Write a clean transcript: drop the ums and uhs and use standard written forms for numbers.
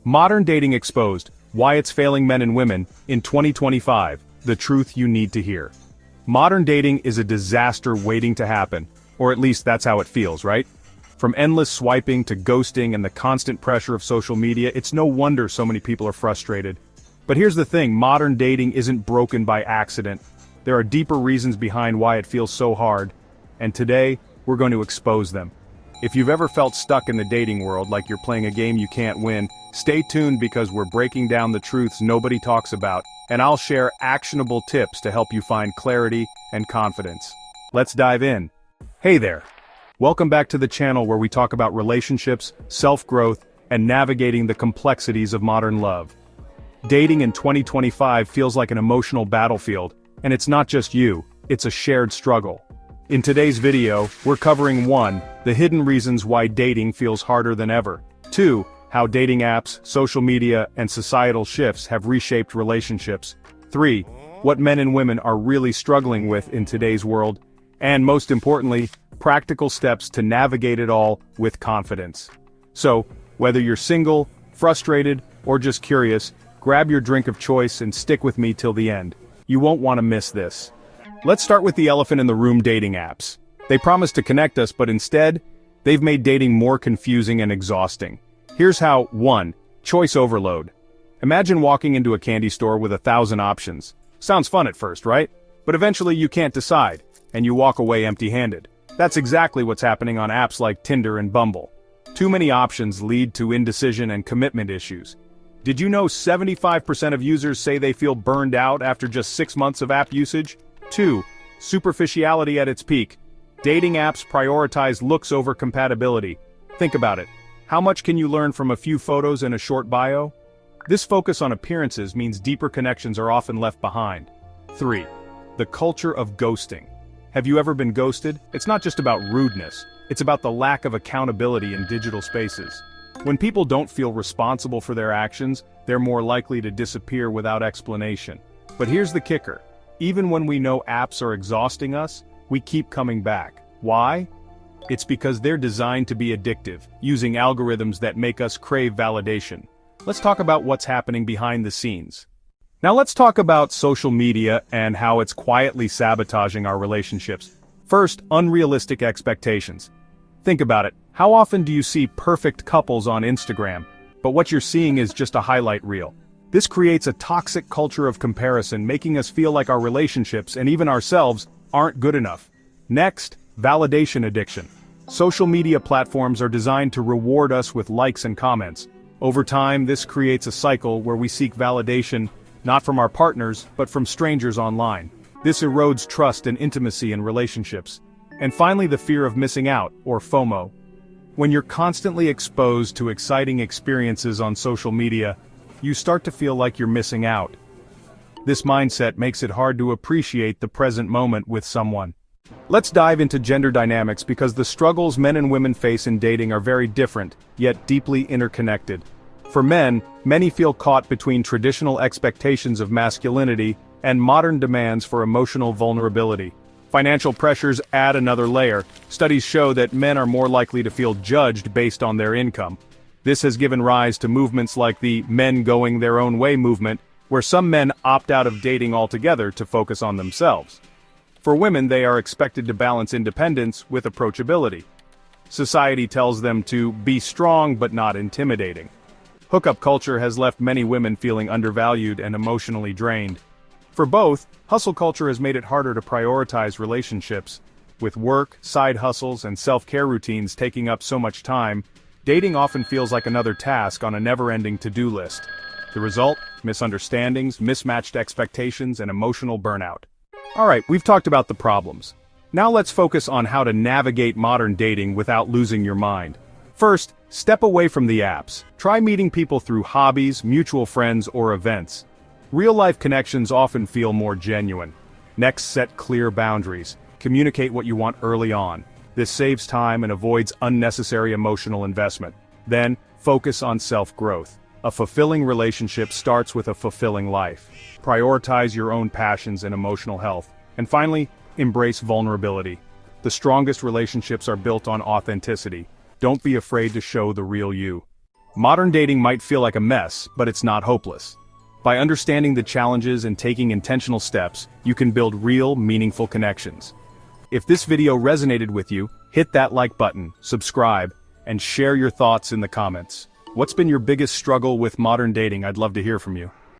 Modern dating exposed, why it's failing men and women, in 2025, the truth you need to hear. Modern dating is a disaster waiting to happen, or at least that's how it feels, right? From endless swiping to ghosting and the constant pressure of social media, it's no wonder so many people are frustrated. But here's the thing, modern dating isn't broken by accident. There are deeper reasons behind why it feels so hard, and today, we're going to expose them. If you've ever felt stuck in the dating world like you're playing a game you can't win, stay tuned because we're breaking down the truths nobody talks about, and I'll share actionable tips to help you find clarity and confidence. Let's dive in. Hey there. Welcome back to the channel where we talk about relationships, self-growth, and navigating the complexities of modern love. Dating in 2025 feels like an emotional battlefield, and it's not just you, it's a shared struggle. In today's video, we're covering 1. The hidden reasons why dating feels harder than ever. 2. How dating apps, social media, and societal shifts have reshaped relationships. 3. What men and women are really struggling with in today's world. And most importantly, practical steps to navigate it all with confidence. So, whether you're single, frustrated, or just curious, grab your drink of choice and stick with me till the end. You won't want to miss this. Let's start with the elephant in the room: dating apps. They promise to connect us, but instead, they've made dating more confusing and exhausting. Here's how. 1. Choice overload. Imagine walking into a candy store with 1,000 options. Sounds fun at first, right? But eventually you can't decide, and you walk away empty-handed. That's exactly what's happening on apps like Tinder and Bumble. Too many options lead to indecision and commitment issues. Did you know 75% of users say they feel burned out after just 6 months of app usage? 2. Superficiality at its peak. Dating apps prioritize looks over compatibility. Think about it. How much can you learn from a few photos and a short bio? This focus on appearances means deeper connections are often left behind. 3. The culture of ghosting. Have you ever been ghosted? It's not just about rudeness, it's about the lack of accountability in digital spaces. When people don't feel responsible for their actions, they're more likely to disappear without explanation. But here's the kicker. Even when we know apps are exhausting us, we keep coming back. Why? It's because they're designed to be addictive, using algorithms that make us crave validation. Let's talk about what's happening behind the scenes. Now let's talk about social media and how it's quietly sabotaging our relationships. First, unrealistic expectations. Think about it. How often do you see perfect couples on Instagram, but what you're seeing is just a highlight reel? This creates a toxic culture of comparison, making us feel like our relationships and even ourselves aren't good enough. Next, validation addiction. Social media platforms are designed to reward us with likes and comments. Over time, this creates a cycle where we seek validation not from our partners, but from strangers online. This erodes trust and intimacy in relationships. And finally, the fear of missing out, or FOMO. When you're constantly exposed to exciting experiences on social media, you start to feel like you're missing out. This mindset makes it hard to appreciate the present moment with someone. Let's dive into gender dynamics because the struggles men and women face in dating are very different, yet deeply interconnected. For men, many feel caught between traditional expectations of masculinity and modern demands for emotional vulnerability. Financial pressures add another layer. Studies show that men are more likely to feel judged based on their income. This has given rise to movements like the men going their own way movement, where some men opt out of dating altogether to focus on themselves. For women, they are expected to balance independence with approachability. Society tells them to be strong but not intimidating. Hookup culture has left many women feeling undervalued and emotionally drained. For both, hustle culture has made it harder to prioritize relationships. With work, side hustles, and self-care routines taking up so much time, dating often feels like another task on a never-ending to-do list. The result? Misunderstandings, mismatched expectations, and emotional burnout. Alright, we've talked about the problems. Now let's focus on how to navigate modern dating without losing your mind. First, step away from the apps. Try meeting people through hobbies, mutual friends, or events. Real-life connections often feel more genuine. Next, set clear boundaries. Communicate what you want early on. This saves time and avoids unnecessary emotional investment. Then, focus on self-growth. A fulfilling relationship starts with a fulfilling life. Prioritize your own passions and emotional health. And finally, embrace vulnerability. The strongest relationships are built on authenticity. Don't be afraid to show the real you. Modern dating might feel like a mess, but it's not hopeless. By understanding the challenges and taking intentional steps, you can build real, meaningful connections. If this video resonated with you, hit that like button, subscribe, and share your thoughts in the comments. What's been your biggest struggle with modern dating? I'd love to hear from you.